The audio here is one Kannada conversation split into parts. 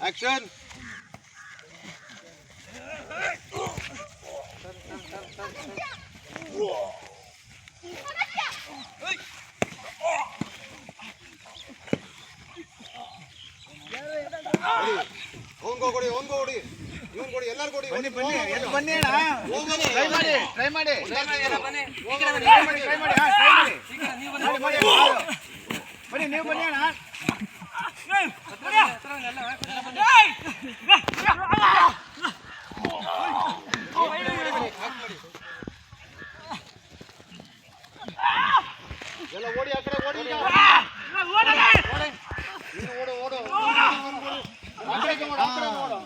ಆಕ್ಷನ್. ಅವನ್ಗೋ ಕೊಡಿ, ಅವನ್ಗೋ ಕೊಡಿ, ಇವನ್ ಕೊಡಿ, ಎಲ್ಲಾರು ಕೊಡಿ. ಬನ್ನಿ ಬನ್ನಿ ಬನ್ನಿ ಅಣ್ಣ, ಟ್ರೈ ಮಾಡಿ ಟ್ರೈ ಮಾಡಿ ಬನ್ನಿ, ನೀವು ಬನ್ನಿ ಅಣ್ಣ. ಎಲ್ಲ ಓಡಿ, ಆ ಕಡೆ ಓಡಿ, ಇನ್ನು ಓಡು ಓಡು, ಆ ಕಡೆ ಓಡು, ಆ ಕಡೆ ಓಡು.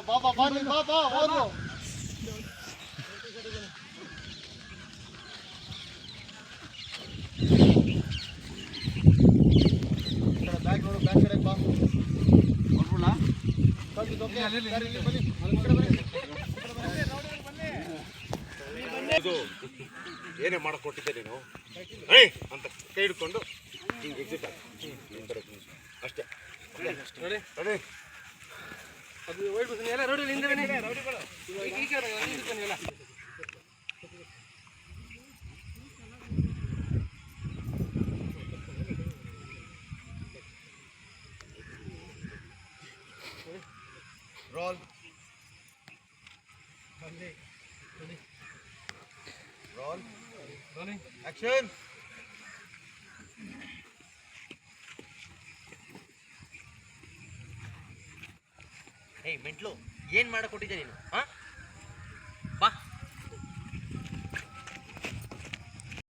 ಬಾಬಾ ಬಾಬಾ ಬಾಬಾ ಓದು. ಬ್ಯಾಗ್ ನೋಡು, ಬ್ಯಾಗ್ ಕಡೆ ಬಾ. ಏನೇ ಮಾಡಕ್ ಕೊಟ್ಟಿದ್ದೆ ನೀನು ಅಂತ ಕೈ ಹಿಡ್ಕೊಂಡು ಹಿಂಗೆ ಎಕ್ಸಿಟ್ ಅಷ್ಟೇ. ಅದು ಎಲ್ಲ ರೋಡಿ roll, roll, rolling, action. ಏಯ್ ಮೆಂಟ್ಲು, ಏನ್ ಮಾಡಕ್ ಕೊಟ್ಟಿದ್ದೆ ನೀನು?